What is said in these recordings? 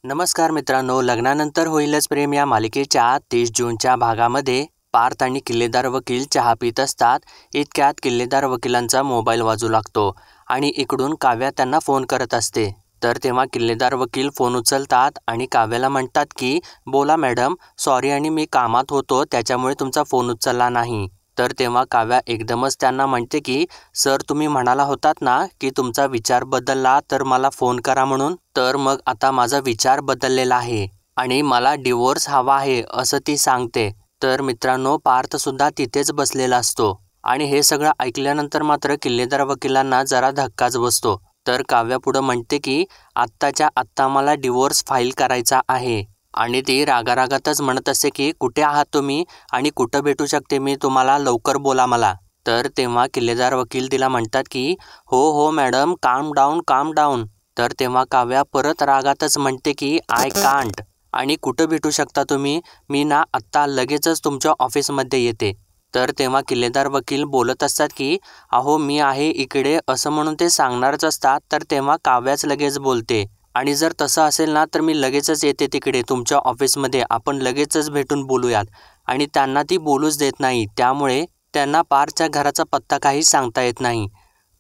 नमस्कार मित्रांनो, लग्नानंतर होईलच प्रेम या मालिकेच्या 30 जूनच्या भागामध्ये पार्थ आणि किल्लेदार वकील चहा पित असतात. इतक्यात किल्लेदार वकिलांचा मोबाईल वाजू लागतो आणि इकडून काव्या त्यांना फोन करत असते. तर तेव्हा किल्लेदार वकील फोन उचलतात आणि काव्याला म्हणतात की बोला मॅडम, सॉरी आणि मी कामात होतो त्याच्यामुळे तुमचा फोन उचलला नाही. तर तेव्हा काव्या एकदमच त्यांना म्हणते की सर, तुम्ही म्हणाला होतात ना की तुमचा विचार बदलला तर मला फोन करा म्हणून. तर मग आता माझा विचार बदललेला आहे आणि मला डिवोर्स हवा आहे असं ती सांगते. तर मित्रांनो, पार्थ सुद्धा तिथेच बसलेला असतो आणि हे सगळं ऐकल्यानंतर मात्र किल्लेदार वकिलांना जरा धक्काच बसतो. तर काव्या पुढं म्हणते की आत्ताच्या आत्ता मला डिवोर्स फाईल करायचा आहे आणि ती रागारागातच म्हणत असते की कुठे आहात तुम्ही आणि कुठं भेटू शकते मी तुम्हाला, लवकर बोला मला. तर तेव्हा किल्लेदार वकील तिला म्हणतात की हो हो मॅडम, काम डाऊन. तर तेव्हा काव्या परत रागातच म्हणते की आय कांट आणि कुठं भेटू शकता तुम्ही, मी ना आत्ता लगेचच तुमच्या ऑफिसमध्ये येते. तर तेव्हा किल्लेदार वकील बोलत असतात की अहो मी आहे इकडे असं म्हणून ते सांगणारच असतात. तर तेव्हा काव्याच लगेच बोलते आणि जर तसं असेल ना तर मी लगेचच येते तिकडे तुमच्या ऑफिसमध्ये, आपण लगेचच भेटून बोलूयात. आणि त्यांना ती बोलूच देत नाही, त्यामुळे त्यांना पार्थच्या घराचा पत्ता काही सांगता येत नाही.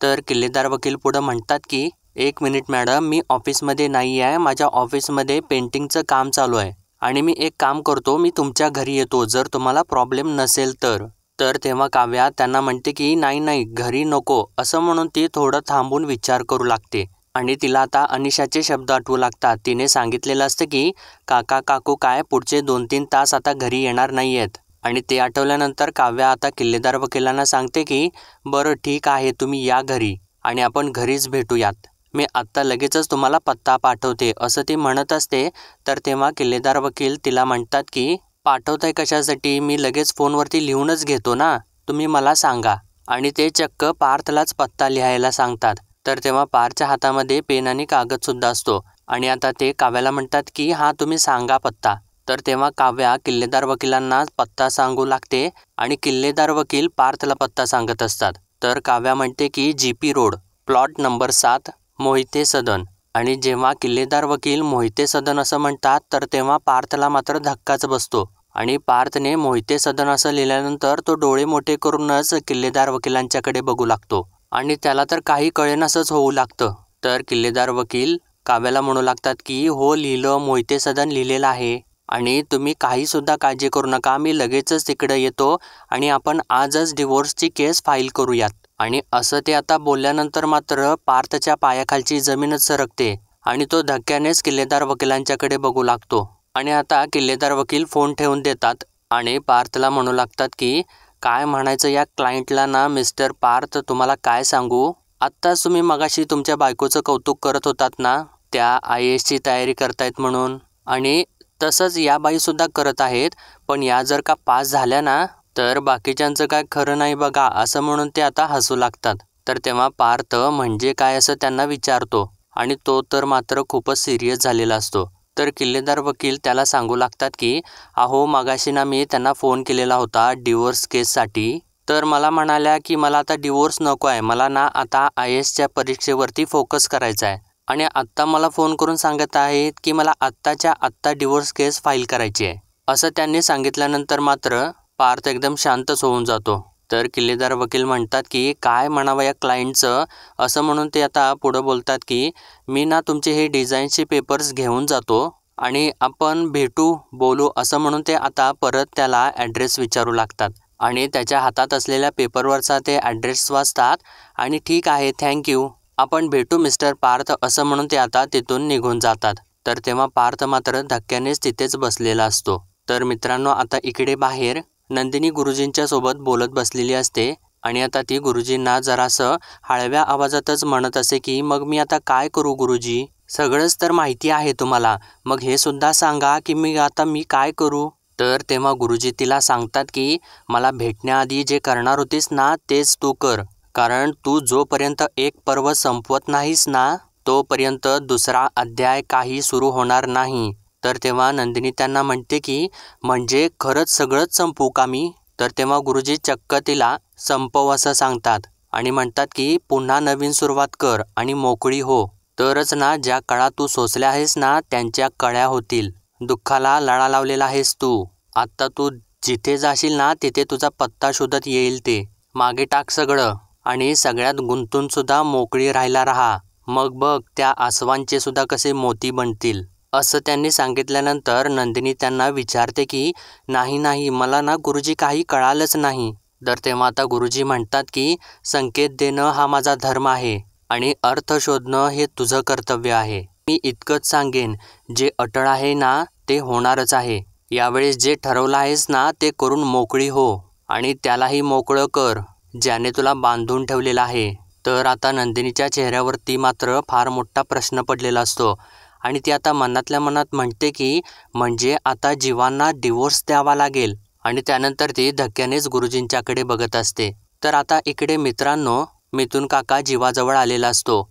तर किल्लेदार वकील पुढं म्हणतात की 1 मिनिट मॅडम, मी ऑफिसमध्ये नाही आहे, माझ्या ऑफिसमध्ये पेंटिंगचं काम चालू आहे आणि मी एक काम करतो, मी तुमच्या घरी येतो जर तुम्हाला प्रॉब्लेम नसेल तर. तर तेव्हा काव्या त्यांना म्हणते की नाही घरी नको असं म्हणून ती थोडं थांबून विचार करू लागते आणि तिला आता अनिशाचे शब्द आठवू लागतात. तिने सांगितलेलं असतं की काका काकू काय पुढचे 2-3 तास आता घरी येणार नाही आहेत. आणि ते आठवल्यानंतर काव्या आता किल्लेदार वकिलांना सांगते की बरं ठीक आहे, तुम्ही या घरी आणि आपण घरीच भेटूयात, मी आत्ता लगेचच तुम्हाला पत्ता पाठवते असं ती म्हणत असते. तर तेव्हा किल्लेदार वकील तिला म्हणतात की पाठवताय कशासाठी, मी लगेच फोनवरती लिहूनच घेतो ना, तुम्ही मला सांगा. आणि ते चक्क पार्थलाच पत्ता लिहायला सांगतात. तर तेव्हा पार्थच्या हातामध्ये पेन आणि कागदसुद्धा असतो आणि आता ते काव्याला म्हणतात की हां तुम्ही सांगा पत्ता. तर तेव्हा काव्या किल्लेदार वकिलांना पत्ता सांगू लागते आणि किल्लेदार वकील पार्थला पत्ता सांगत असतात. तर काव्या म्हणते की GP road, plot number 7, Mohite Sadan. आणि जेव्हा किल्लेदार वकील मोहिते सदन असं म्हणतात तर तेव्हा पार्थला मात्र धक्काच बसतो आणि पार्थने मोहिते सदन असं लिहिल्यानंतर तो डोळे मोठे करूनच किल्लेदार वकिलांच्याकडे बघू लागतो आणि त्याला तर काही कळेनासच होऊ लागतं. तर किल्लेदार वकील काव्याला म्हणू लागतात की हो लिहिलं, मोहिते सदन लिहिलेलं आहे आणि तुम्ही काहीसुद्धा काळजी करू नका, मी लगेचच तिकडे येतो आणि आपण आजच डिवोर्सची केस फाईल करूयात. आणि असं ते आता बोलल्यानंतर मात्र पार्थच्या पायाखालची जमीनच सरकते आणि तो धक्क्यानेच किल्लेदार वकिलांच्याकडे बघू लागतो. आणि आता किल्लेदार वकील फोन ठेवून देतात आणि पार्थला म्हणू लागतात की काय म्हणायचं या क्लायंटला ना मिस्टर पार्थ, तुम्हाला काय सांगू, आत्ताच तुम्ही मगाशी तुमच्या बायकोचं कौतुक करत होतात ना, त्या IASची तयारी करतायत म्हणून, आणि तसंच या बाईसुद्धा करत आहेत, पण या जर का पास झाल्या ना तर बाकीच्यांचं काय खरं नाही बघा असं म्हणून ते आता हसू लागतात. तर तेव्हा पार्थ म्हणजे काय असं त्यांना विचारतो आणि तो तर मात्र खूपच सिरियस झालेला असतो. तर किल्लेदार वकील त्याला सांगू लागतात की अहो मगाशी ना मी त्यांना फोन केलेला होता डिवोर्स केससाठी, तर मला म्हणाल्या की मला आता डिवोर्स नको आहे, मला ना आता IASच्या परीक्षेवरती फोकस करायचा आहे आणि आत्ता मला फोन करून सांगत आहेत की मला आत्ताच्या आत्ता डिवोर्स केस फाईल करायची आहे. असं त्यांनी सांगितल्यानंतर मात्र पार्थ एकदम शांतच होऊन जातो. तर किल्लेदार वकील म्हणतात की काय म्हणावं या क्लायंटचं, असं म्हणून ते आता पुढं बोलतात की मी ना तुमचे हे डिझाईनचे पेपर्स घेऊन जातो आणि आपण भेटू बोलू असं म्हणून ते आता परत त्याला ॲड्रेस विचारू लागतात आणि त्याच्या हातात असलेल्या पेपरवरचा ते ॲड्रेस वाचतात आणि ठीक आहे थँक्यू, आपण भेटू मिस्टर पार्थ असं म्हणून ते आता तिथून निघून जातात. तर तेव्हा पार्थ मात्र धक्क्यानेच तिथेच बसलेला असतो. तर मित्रांनो, आता इकडे बाहेर नंदिनी गुरुजींच्या सोबत बोलत बसलेली असते आणि आता ती गुरुजींना जरासं हळव्या आवाजातच म्हणत असे की मग मी आता काय करू गुरुजी, सगळंच तर माहिती आहे तुम्हाला, मग हे सुद्धा सांगा की मी काय करू. तर तेव्हा गुरुजी तिला सांगतात की मला भेटण्याआधी जे करणार होतीस ना तेच तू कर, कारण तू जोपर्यंत एक पर्व संपवत नाहीस ना तोपर्यंत दुसरा अध्याय काही सुरू होणार नाही. तर तेव्हा नंदिनी त्यांना म्हणते की म्हणजे खरंच सगळंच संपवू का मी. तर तेव्हा गुरुजी चक्क तिला संपव असं सांगतात आणि म्हणतात की पुन्हा नवीन सुरुवात कर आणि मोकळी हो. तरच ना ज्या कळा तू सोसल्या आहेस ना त्यांच्या कळ्या होतील. दुःखाला लळा लावलेला आहेस तू. आत्ता तू जिथे जाशील ना तिथे तुझा पत्ता शोधत येईल ते. मागे टाक सगळं आणि सगळ्यात गुंतून सुद्धा मोकळी राहायला राहा. मग बघ त्या आसवांचे सुद्धा कसे मोती बनतील. असं त्यांनी सांगितल्यानंतर नंदिनी त्यांना विचारते की नाही मला ना गुरुजी काही कळालंच नाही. तर तेव्हा आता गुरुजी म्हणतात की संकेत देणं हा माझा धर्म आहे आणि अर्थ शोधणं हे तुझं कर्तव्य आहे. मी इतकंच सांगेन, जे अटळ आहे ना ते होणारच आहे. यावेळेस जे ठरवलं आहेस ना ते करून मोकळी हो आणि त्यालाही मोकळं कर ज्याने तुला बांधून ठेवलेलं आहे. तर आता नंदिनीच्या चेहऱ्यावरती मात्र फार मोठा प्रश्न पडलेला असतो आणि ती आता मनातल्या मनात म्हणते की म्हणजे आता जीवांना डिवोर्स द्यावा लागेल. आणि त्यानंतर ती धक्क्यानेच गुरुजींच्याकडे बघत असते. तर आता इकडे मित्रांनो, मिथुन काका जीवाजवळ आलेला असतो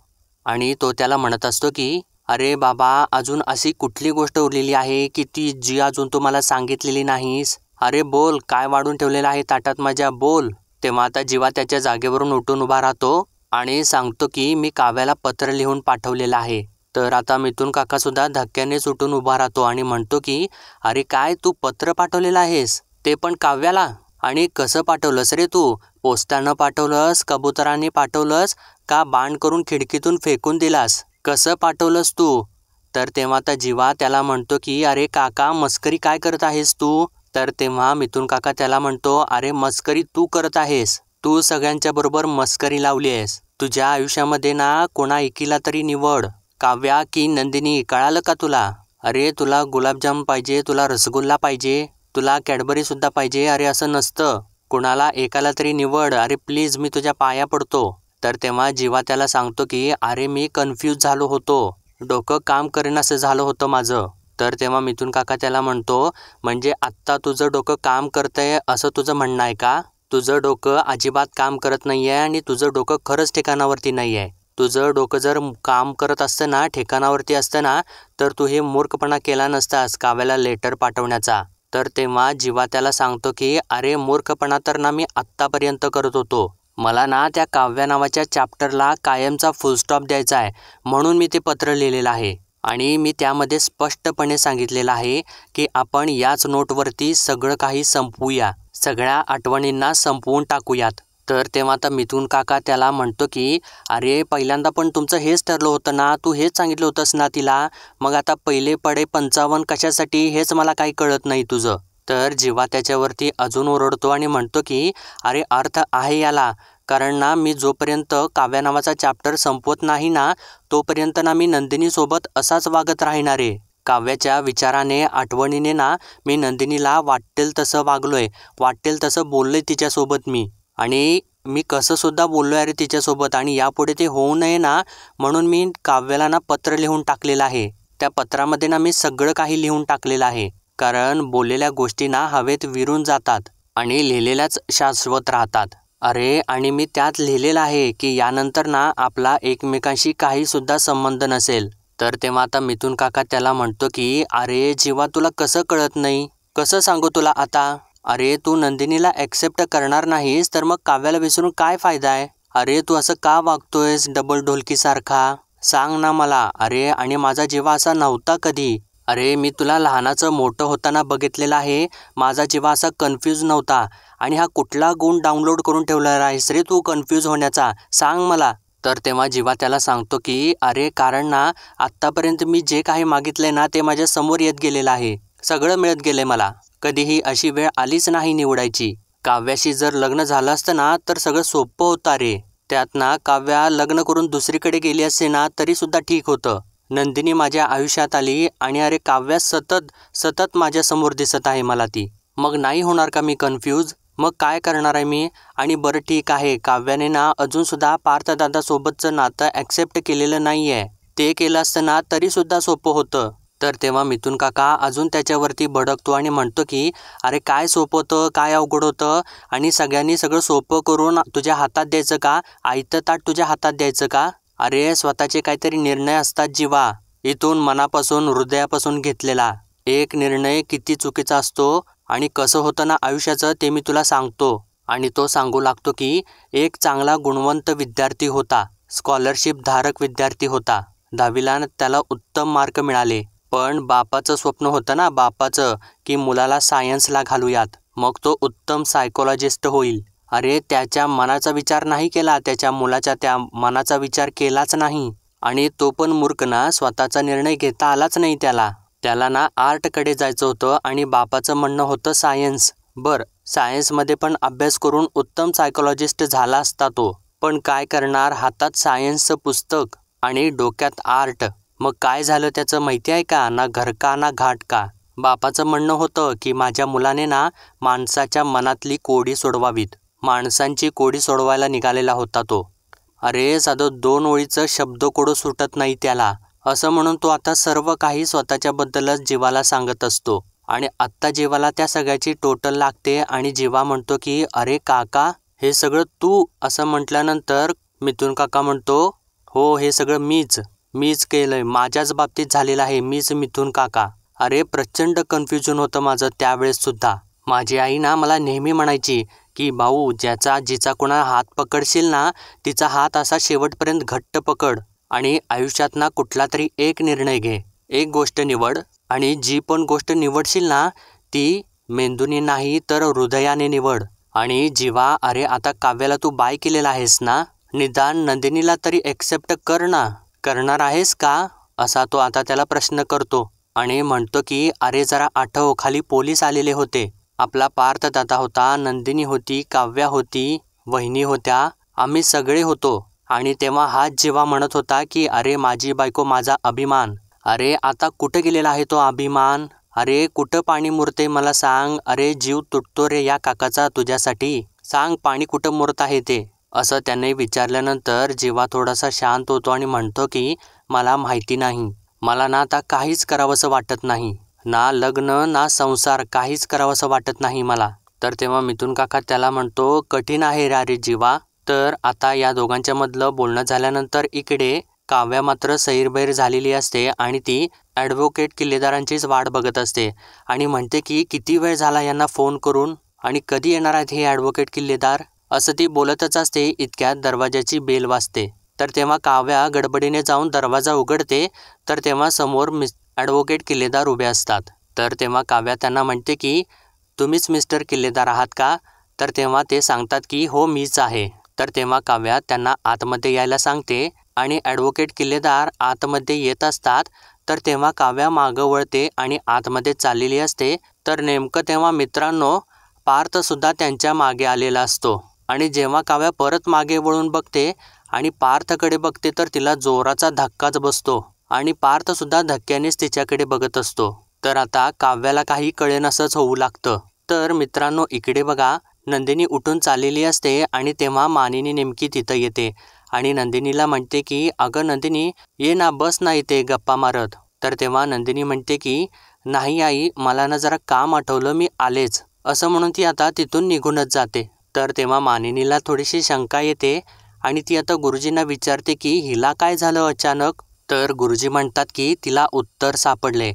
आणि तो त्याला म्हणत असतो की अरे बाबा, अजून अशी कुठली गोष्ट उरलेली आहे की ती जी अजून तू मला सांगितलेली नाहीस? अरे बोल, काय वाढून ठेवलेलं आहे ताटात माझ्या, बोल. तेव्हा आता जीवा त्याच्या जागेवरून उठून उभा राहतो आणि सांगतो की मी काव्याला पत्र लिहून पाठवलेलं आहे. तर आता मिथुन काका सुद्धा धक्क्यानेच उठून उभा राहतो आणि म्हणतो की अरे काय, तू पत्र पाठवलेलं आहेस, ते पण काव्याला? आणि कसं पाठवलंस रे तू? पोस्टानं पाठवलंस, कबुतराने पाठवलंस का बाण करून खिडकीतून फेकून दिलास? कसं पाठवलंस तू? तर तेव्हा आता जीवा त्याला म्हणतो की अरे काका, मस्करी काय करत आहेस तू? तर तेव्हा मिथुन काका त्याला म्हणतो अरे मस्करी तू करत आहेस. तू सगळ्यांच्या बरोबर मस्करी लावली आहेस. तुझ्या आयुष्यामध्ये ना कोणा एकीला तरी निवड, काव्या की नंदिनी, कळालं का तुला? अरे तुला गुलाबजाम पाहिजे, तुला रसगुल्ला पाहिजे, तुला कॅडबरी सुद्धा पाहिजे, अरे असं नसतं. कोणाला एकाला तरी निवड, अरे प्लीज, मी तुझ्या पाया पडतो. तर तेव्हा जीवा त्याला सांगतो की अरे मी कन्फ्यूज झालो होतो, डोकं काम करेनासं झालं होतं माझं. तर तेव्हा मिथुन काका त्याला म्हणतो म्हणजे आत्ता तुझं डोकं काम करतंय असं तुझं म्हणणं आहे का? तुझं डोकं अजिबात काम करत नाही आहे आणि तुझं डोकं खरंच ठिकाणावरती नाही आहे. तुझं डोकं जर काम करत असतं ना, ठिकाणावरती असतं ना, तर तू हे मूर्खपणा केला नसतास काव्याला लेटर पाठवण्याचा. तर तेव्हा जीवा त्याला सांगतो की अरे मूर्खपणा तर ना मी आत्तापर्यंत करत होतो. मला ना त्या काव्या नावाच्या चॅप्टरला कायमचा फुलस्टॉप द्यायचा आहे, म्हणून मी ते पत्र लिहिलेलं आहे. आणि मी त्यामध्ये स्पष्टपणे सांगितलेलं आहे की आपण याच नोटवरती सगळं काही संपवूया, सगळ्या आठवणींना संपवून टाकूयात. तर तेव्हा आता मिथुन काका त्याला म्हणतो की अरे पहिल्यांदा पण तुमचं हेच ठरलं होतं ना, तू हेच सांगितलं होतंस ना तिला, मग आता पहिले पडे 55 कशासाठी, हेच मला काही कळत नाही तुझं. तर जीवा त्याच्यावरती अजून ओरडतो आणि म्हणतो की अरे अर्थ आहे याला, कारण ना मी जोपर्यंत काव्या नावाचा चॅप्टर संपवत नाही ना तोपर्यंत ना मी नंदिनीसोबत असाच वागत राहणार आहे. काव्याच्या विचाराने, आठवणीने ना मी नंदिनीला वाटेल तसं वागलोय, वाटेल तसं बोललोय तिच्यासोबत मी, आणि मी कसं सुद्धा बोललो आहे रे तिच्यासोबत, आणि यापुढे ते होऊ नये ना म्हणून मी काव्याला ना पत्र लिहून टाकलेलं आहे. त्या पत्रामध्ये ना मी सगळं काही लिहून टाकलेलं आहे, कारण बोललेल्या गोष्टी ना हवेत विरून जातात आणि लिहिलेल्याच शाश्वत राहतात. अरे आणि मी त्यात लिहिलेलं आहे की यानंतर ना आपला एकमेकांशी काही सुद्धा संबंध नसेल. तर तेव्हा आता मिथुन काका त्याला म्हणतो की अरे जीवा, तुला कसं कळत नाही, कसं सांगू तुला आता? अरे तू नंदिनीला ॲक्सेप्ट करणार नाहीस तर मग काव्याला विसरून काय फायदा आहे? अरे तू असं का वागतोयस डबल ढोलकीसारखा, सांग ना मला. अरे आणि माझा जीवा असा नव्हता कधी. अरे मी तुला लहानाचं मोठं होताना बघितलेलं आहे, माझा जीवा असा कन्फ्यूज नव्हता. आणि हा कुठला गुण डाउनलोड करून ठेवला आहेस रे तू कन्फ्यूज होण्याचा, सांग मला. तर तेव्हा जीवा त्याला सांगतो की अरे कारण ना आत्तापर्यंत मी जे काही मागितलंय ना ते माझ्या समोर येत गेलेलं आहे, सगळं मिळत गेलंय मला. कधीही अशी वेळ आलीच नाही निवडायची. काव्याशी जर लग्न झालं असतं ना तर सगळं सोपं होतं रे. त्यात ना काव्या लग्न करून दुसरीकडे गेली असते ना तरी सुद्धा ठीक होतं. नंदिनी माझ्या आयुष्यात आली आणि अरे काव्या सतत सतत माझ्या समोर दिसत आहे मला ती. मग नाही होणार का मी कन्फ्यूज? मग काय करणार आहे मी? आणि बरं ठीक आहे, काव्याने ना अजूनसुद्धा पार्थदादासोबतचं नातं ॲक्सेप्ट केलेलं नाही आहे, ते केलं असतं ना तरीसुद्धा सोपं होतं. तर तेव्हा मिथुन काका अजून त्याच्यावरती भडकतो आणि म्हणतो की अरे काय सोपं होतं, काय अवघड होतं, आणि सगळ्यांनी सगळं सोपं करून तुझ्या हातात द्यायचं का? आयतं ताट तुझ्या हातात द्यायचं का? अरे स्वतःचे काहीतरी निर्णय असतात जीवा, इथून मनापासून हृदयापासून घेतलेला. एक निर्णय किती चुकीचा असतो आणि कसं होतं ना आयुष्याचं ते मी तुला सांगतो. आणि तो सांगू लागतो की एक चांगला गुणवंत विद्यार्थी होता, स्कॉलरशिप धारक विद्यार्थी होता, 10वीला त्याला उत्तम मार्क मिळाले. पण बापाचं स्वप्न होतं ना बापाचं, की मुलाला सायन्सला घालूयात, मग तो उत्तम सायकोलॉजिस्ट होईल. अरे त्याच्या मनाचा विचार नाही केला, त्याच्या मुलाच्या त्या मनाचा विचार केलाच नाही. आणि तो पण मूर्ख ना, स्वतःचा निर्णय घेता आलाच नाही त्याला ना आर्टकडे जायचं होतं आणि बापाचं म्हणणं होतं सायन्स. सायन्समध्ये पण अभ्यास करून उत्तम सायकोलॉजिस्ट झाला असता तो. पण काय करणार, हातात सायन्सचं पुस्तक आणि डोक्यात आर्ट. मग काय झालं त्याचं माहिती आहे का, ना घर का ना घाट का. बापाचं म्हणणं होतं की माझ्या मुलाने ना माणसाच्या मनातली कोडी सोडवावीत. माणसांची कोडी सोडवायला निघालेला होता तो. अरे साधं 2 ओळीचं शब्दकोडं सुटत नाही त्याला, असं म्हणून तो आता सर्व काही स्वतःच्याबद्दलच जीवाला सांगत असतो. आणि आत्ता जीवाला त्या सगळ्याची टोटल लागते आणि जीवा म्हणतो की अरे काका हे सगळं तू, असं म्हटल्यानंतर मिथून काका म्हणतो हो हे सगळं मीच केलंय, माझ्याच बाबतीत झालेलं आहे, मीच मिथून काका. अरे प्रचंड कन्फ्युजन होतं माझं त्यावेळेस सुद्धा. माझी आई ना मला नेहमी म्हणायची की भाऊ जिचा कोणा हात पकडशील ना तिचा हात असा शेवटपर्यंत घट्ट पकड आणि आयुष्यात ना कुठला तरी एक निर्णय घे, एक गोष्ट निवड आणि जी पण गोष्ट निवडशील ना ती मेंदूने नाही तर हृदयाने निवड. आणि जीवा अरे आता काव्याला तू बाय केलेला आहेस ना, निदान नंदिनीला तरी एक्सेप्ट कर ना, करणार आहेस का, असा तो आता त्याला प्रश्न करतो. आणि म्हणतो की अरे जरा आठव, खाली पोलीस आलेले होते, आपला पार्थ दादा होता, नंदिनी होती, काव्या होती, वहिनी होत्या, आम्ही सगळे होतो. आणि तेव्हा हाच जीवा म्हणत होता की अरे माझी बायको माझा अभिमान. अरे आता कुठं गेलेला आहे तो अभिमान, अरे कुठं पाणी मुरते मला सांग, अरे जीव तुटतो रे या काकाचा तुझ्यासाठी, सांग पाणी कुठं मुरत आहे ते, असं त्याने विचारल्यानंतर जीवा थोडासा शांत होतो आणि म्हणतो की मला माहिती नाही, मला ना आता काहीच करावंसं वाटत नाही, ना लग्न ना संसार काहीच करावंसं वाटत नाही मला. तर तेव्हा मिथून काका त्याला म्हणतो कठीण आहे रे जीवा. तर आता या दोघांच्या मधलं बोलणं झाल्यानंतर इकडे काव्या मात्र सैरभैर झालेली असते आणि ती ॲडव्होकेट किल्लेदारांचीच वाट बघत असते आणि म्हणते की किती वेळ झाला यांना फोन करून आणि कधी येणार आहेत हे ॲडव्होकेट किल्लेदार, असं ती बोलतच असते. इतक्यात दरवाजाची बेल वाजते. तर तेव्हा काव्या गडबडीने जाऊन दरवाजा उघडते. तर तेव्हा समोर ॲडव्होकेट किल्लेदार उभे असतात. तर तेव्हा काव्या त्यांना म्हणते की तुम्हीच मिस्टर किल्लेदार आहात का. तर तेव्हा ते सांगतात की हो मीच आहे. तर तेव्हा काव्या त्यांना आतमध्ये यायला सांगते आणि ॲडव्होकेट किल्लेदार आतमध्ये येत असतात. तर तेव्हा काव्या मागं वळते आणि आतमध्ये चाललेली असते. तर नेमकं तेव्हा मित्रांनो पार्थसुद्धा त्यांच्या मागे आलेला असतो. आणि जेव्हा काव्या परत मागे वळून बघते आणि पार्थकडे बघते तर तिला जोराचा धक्काच बसतो आणि पार्थसुद्धा धक्क्यानेच तिच्याकडे बघत असतो. तर आता काव्याला काही कळेनासंच होऊ लागतं. तर मित्रांनो इकडे बघा नंदिनी उठून चाललेली असते आणि तेव्हा मानिनी नेमकी तिथं येते आणि नंदिनीला म्हणते की अगं नंदिनी ये ना, बस ना इथे गप्पा मारत. तर तेव्हा नंदिनी म्हणते की नाही आई, मला ना जरा काम आठवलं, मी आलेच, असं म्हणून ती आता तिथून निघूनच जाते. तर तेव्हा मानिनीला थोडीशी शंका येते आणि ती आता गुरुजींना विचारते की हिला काय झालं अचानक. तर गुरुजी म्हणतात की तिला उत्तर सापडले.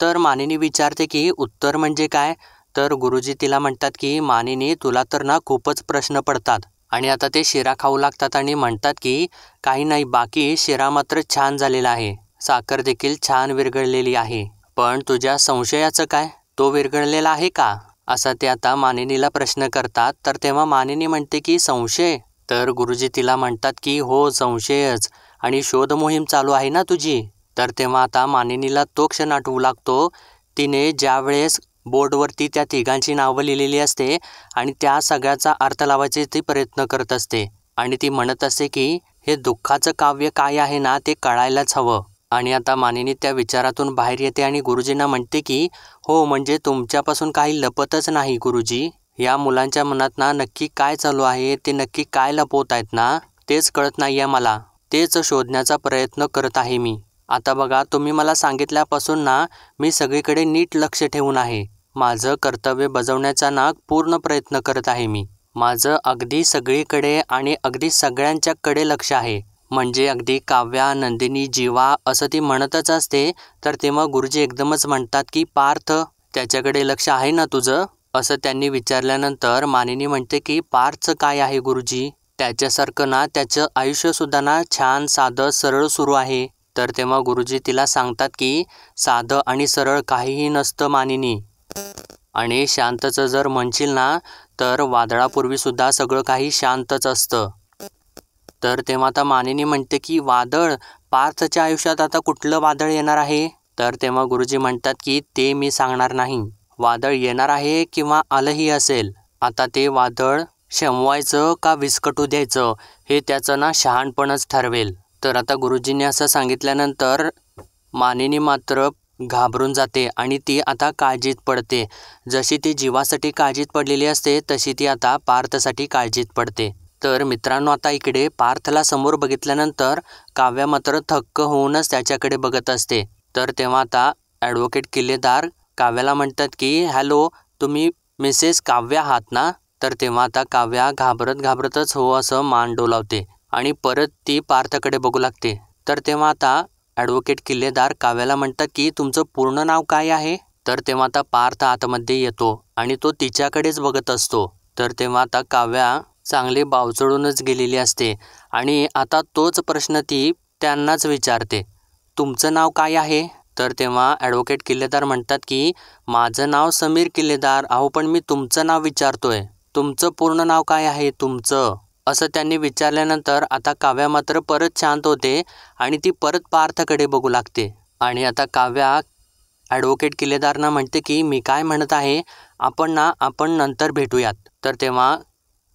तर मानिनी विचारते की उत्तर म्हणजे काय. तर गुरुजी तिला म्हणतात की मानिनी तुला तर ना खूपच प्रश्न पडतात. आणि आता ते शिरा खाऊ लागतात आणि म्हणतात की काही नाही, बाकी शिरा मात्र छान झालेला आहे, साखर देखील छान विरघळलेली आहे, पण तुझ्या संशयाचं काय, तो विरघळलेला आहे का, असा ते आता मानिनीला प्रश्न करतात. तर तेव्हा मानिनी म्हणते की संशय. तर गुरुजी तिला म्हणतात की हो संशयच, आणि शोध मोहीम चालू आहे ना तुझी. तर तेव्हा आता मानिनीला तो क्षण आठवू लागतो, तिने ज्या वेळेस बोर्डवरती त्या तिघांची नावं लिहिलेली असते आणि त्या सगळ्याचा अर्थ लावायचे ती प्रयत्न करत असते आणि ती म्हणत असते की हे दुःखाचं काव्य काय आहे ना ते कळायलाच हवं. आणि आता मानिनी त्या विचारातून बाहेर येते आणि गुरुजींना म्हणते की हो म्हणजे तुमच्यापासून काही लपतच नाही गुरुजी, या मुलांच्या मनात ना नक्की काय चालू आहे, ते नक्की काय लपवत आहेत ना तेच कळत नाही आहे मला, तेच शोधण्याचा प्रयत्न करत आहे मी. आता बघा तुम्ही मला सांगितल्यापासून ना मी सगळीकडे नीट लक्ष ठेवून आहे, माझं कर्तव्य बजावण्याचा ना पूर्ण प्रयत्न करत आहे मी, माझं अगदी सगळीकडे आणि अगदी सगळ्यांच्याकडे लक्ष आहे. म्हणजे अगदी काव्या नंदिनी जीवा असं ती म्हणतच असते. तर तेव्हा गुरुजी एकदमच म्हणतात की पार्थ त्याच्याकडे लक्ष आहे ना तुझं, असं त्यांनी विचारल्यानंतर मानिनी म्हणते की पार्थचं काय आहे गुरुजी, त्याच्यासारखं ना त्याचं आयुष्यसुद्धा ना छान साधं सरळ सुरू आहे, तर तेव्हा गुरुजी तिला सांगतात की साधं आणि सरळ काहीही नसतं मानिनी, आणि शांतचं जर म्हणशील ना तर वादळापूर्वीसुद्धा सगळं काही शांतच असतं. तर तेव्हा आता मानिनी म्हणते की वादळ, पार्थच्या आयुष्यात आता कुठलं वादळ येणार आहे? तर तेव्हा गुरुजी म्हणतात की ते मी सांगणार नाही. वादळ येणार आहे किंवा आलंही असेल, आता ते वादळ शमवायचं का विस्कटू द्यायचं हे त्याचं ना शहाणपणच ठरवेल. तर आता गुरुजींनी असं सांगितल्यानंतर मानिनी मात्र घाबरून जाते आणि ती आता काळजीत पडते. जशी ती जीवासाठी काळजीत पडलेली असते तशी ती आता पार्थसाठी काळजीत पडते. तर मित्रांनो, आता इकडे पार्थला समोर बघितल्यानंतर काव्या मात्र थक्क होऊनच त्याच्याकडे बघत असते. तर तेव्हा आता ॲडव्होकेट किल्लेदार काव्याला म्हणतात की हॅलो, तुम्ही मिसेस काव्या आहात ना? तर तेव्हा आता काव्या घाबरतच हो असं मान डोलावते आणि परत ती पार्थकडे बघू लागते. तर तेव्हा आता ॲडव्होकेट किल्लेदार काव्याला म्हणतात की तुमचं पूर्ण नाव काय आहे? तर तेव्हा आता पार्थ आतमध्ये येतो आणि तो तिच्याकडेच बघत असतो. तर तेव्हा आता काव्या चांगली बावचळूनच गेलेली असते आणि आता तोच प्रश्न ती त्यांनाच विचारते, तुमचं नाव काय आहे? तर तेव्हा ॲडव्होकेट किल्लेदार म्हणतात की माझं नाव समीर किल्लेदार. अहो पण मी तुमचं नाव विचारतोय, तुमचं पूर्ण नाव काय आहे तुमचं? असं त्यांनी विचारल्यानंतर आता काव्या मात्र परत शांत होते आणि ती परत पार्थकडे बघू लागते. आणि आता काव्या ॲडव्होकेट किल्लेदारांना म्हणते की मी काय म्हणत आहे, आपण नंतर भेटूयात. तर तेव्हा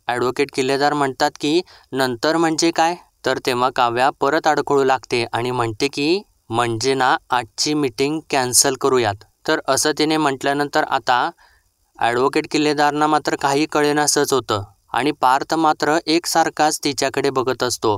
ॲडव्होकेट किल्लेदार म्हणतात की नंतर म्हणजे काय? तर तेव्हा काव्या परत अडखळू लागते आणि म्हणते की म्हणजे ना आजची मीटिंग कॅन्सल करूयात. तर असं तिने म्हटल्यानंतर आता ॲडव्होकेट किल्लेदारांना मात्र काही कळेनासंच होतं आणि पार्थ मात्र एकसारखाच तिच्याकडे बघत असतो.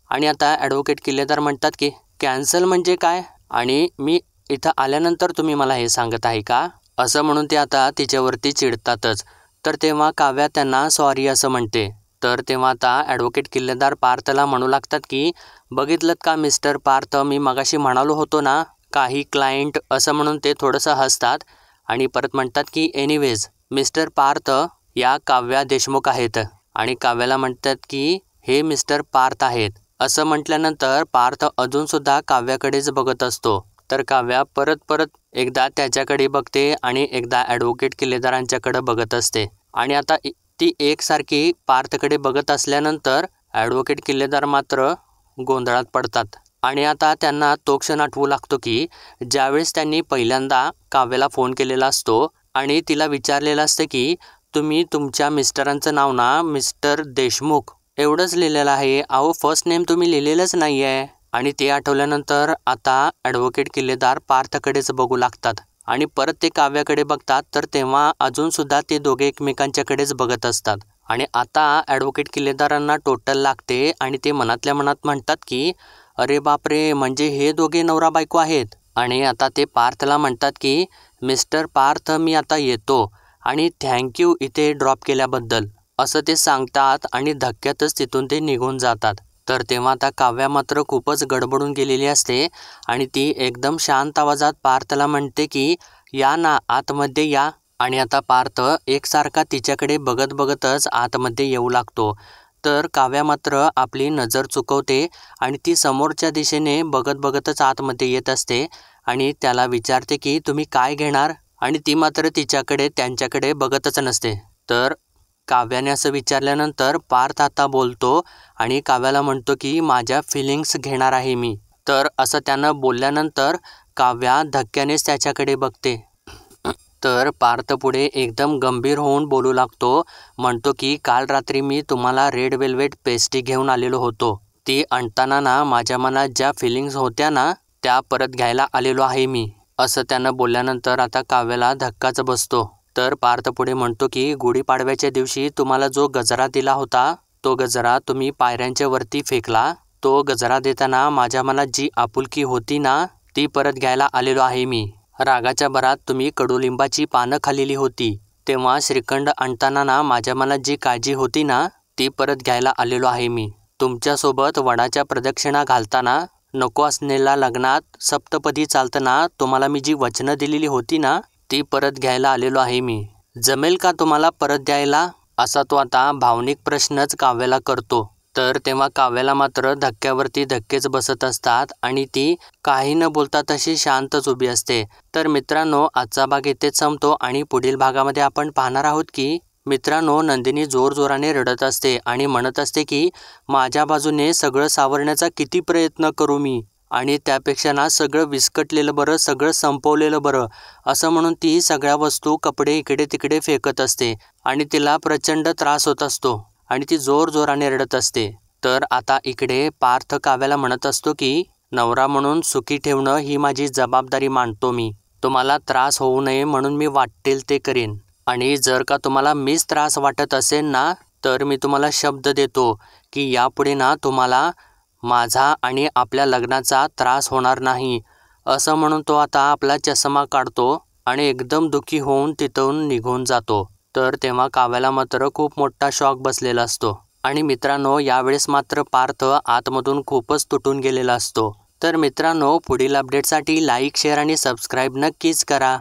आणि आता ॲडव्होकेट किल्लेदार म्हणतात की कॅन्सल म्हणजे काय? आणि मी इथं आल्यानंतर तुम्ही मला हे सांगत आहे का? असं म्हणून ते आता तिच्यावरती चिडतातच. तर तेव्हा काव्या त्यांना सॉरी असं म्हणते. तर तेव्हा आता ॲडव्होकेट किल्लेदार पार्थला म्हणू लागतात की बघितलं का मिस्टर पार्थ, मी मगाशी म्हणालो होतो ना काही क्लायंट, असं म्हणून ते थोडंसं हसतात आणि परत म्हणतात की एनिवेज मिस्टर पार्थ या काव्या देशमुख आहेत. आणि काव्याला म्हणतात की हे मिस्टर पार्थ आहेत. असं म्हटल्यानंतर पार्थ अजूनसुद्धा काव्याकडेच बघत असतो. तर काव्या परत एकदा त्याच्याकडे बघते आणि एकदा ॲडव्होकेट किल्लेदारांच्याकडे बघत असते. आणि आता ती एकसारखी पार्थकडे बघत असल्यानंतर ॲडव्होकेट किल्लेदार मात्र गोंधळात पडतात. आणि आता त्यांना तो क्षण आठवू लागतो की ज्यावेळेस त्यांनी पहिल्यांदा काव्याला फोन केलेला असतो आणि तिला विचारलेलं असतं की तुम्ही तुमच्या मिस्टरांचं नाव ना मिस्टर देशमुख एवढंच लिहिलेलं आहे, अहो फर्स्ट नेम तुम्ही लिहिलेलंच नाही आहे. आणि ते आठवल्यानंतर आता ॲडव्होकेट किल्लेदार पार्थकडेच बघू लागतात आणि परत ते काव्याकडे बघतात. तर तेव्हा अजूनसुद्धा ते दोघे एकमेकांच्याकडेच बघत असतात. आणि आता ॲडव्होकेट किल्लेदारांना टोटल लागते आणि ते मनातल्या मनात म्हणतात की अरे बापरे, म्हणजे हे दोघे नवरा बायको आहेत. आणि आता ते पार्थला म्हणतात की मिस्टर पार्थ, मी आता येतो आणि थँक्यू इथे ड्रॉप केल्याबद्दल, असं ते सांगतात आणि धक्क्यातच तिथून ते निघून जातात. तर तेव्हा आता काव्या मात्र खूपच गडबडून गेलेली असते आणि ती एकदम शांत आवाजात पार्थला म्हणते की या ना आतमध्ये या. आणि आता पार्थ एकसारखा तिच्याकडे बघतच आतमध्ये येऊ लागतो. तर काव्या मात्र आपली नजर चुकवते आणि ती समोरच्या दिशेने बघतच आतमध्ये येत असते आणि त्याला विचारते की तुम्ही काय घेणार? आणि ती मात्र त्यांच्याकडे बघतच नसते. तर काव्याने असं विचारल्यानंतर पार्थ आता बोलतो आणि काव्याला म्हणतो की माझ्या फिलिंग्स घेणार आहे मी. तर असं त्यानं बोलल्यानंतर काव्या धक्क्यानेच त्याच्याकडे बघते. तर पार्थ पुढे एकदम गंभीर होऊन बोलू लागतो. म्हणतो की काल रात्री मी तुम्हाला रेड वेल्वेट पेस्ट्री घेऊन आलेलो होतो. ती आणताना ना माझ्या मनात ज्या फिलिंग्स होत्या ना त्या परत घ्यायला आलेलो आहे मी. असं त्यानं बोलल्यानंतर आता काव्याला धक्काच बसतो. तर पार्थ पुढे म्हणतो की गुढीपाडव्याच्या दिवशी तुम्हाला जो गजरा दिला होता तो गजरा तुम्ही पायऱ्यांच्या वरती फेकला. तो गजरा देताना माझ्या मनात जी आपुलकी होती ना ती परत घ्यायला आलेलो आहे मी. रागाच्या भरात तुम्ही कडुलिंबाची पानं खाल्लेली होती तेव्हा श्रीखंड आणताना ना माझ्या मनात जी काळजी होती ना ती परत घ्यायला आलेलो आहे मी. तुमच्यासोबत वडाच्या प्रदक्षिणा घालताना नको असलेल्या लग्नात सप्तपदी चालताना तुम्हाला मी जी वचनं दिलेली होती ना ती परत घ्यायला आलेलो आहे मी. जमेल का तुम्हाला परत द्यायला? असा तो आता भावनिक प्रश्नच काव्याला करतो. तर तेव्हा काव्याला मात्र धक्क्यावरती धक्केच बसत असतात आणि ती काही न बोलता तशी शांतच उभी असते. तर मित्रांनो, आजचा भाग इथेच संपतो आणि पुढील भागामध्ये आपण पाहणार आहोत की मित्रांनो, नंदिनी जोरजोराने रडत असते आणि म्हणत असते की माझ्या बाजूने सगळं सावरण्याचा किती प्रयत्न करू मी, आणि त्यापेक्षा ना सगळं विस्कटलेलं बरं, सगळं संपवलेलं बरं, असं म्हणून ती सगळ्या वस्तू, कपडे इकडे तिकडे फेकत असते आणि तिला प्रचंड त्रास होत असतो आणि ती जोरजोराने रडत असते. तर आता इकडे पार्थ काव्याला म्हणत असतो की नवरा म्हणून सुखी ठेवणं ही माझी जबाबदारी मानतो मी. तुम्हाला त्रास होऊ नये म्हणून मी वाटेल ते करीन, आणि जर का तुम्हाला मीच त्रास वाटत असेल ना, तर मी तुम्हाला शब्द देतो की यापुढे ना तुम्हाला माझा आणि आपल्या लग्नाचा त्रास होणार नाही. असं म्हणून तो आता आपला चष्मा काढतो आणि एकदम दुःखी होऊन तिथून निघून जातो. तर तेव्हा काव्याला मात्र खूप मोठा शॉक बसलेला असतो आणि मित्रांनो, यावेळेस मात्र पार्थ आतमधून खूपच तुटून गेलेला असतो. तर मित्रांनो, पुढील अपडेटसाठी लाईक, शेअर आणि सबस्क्राईब नक्कीच करा.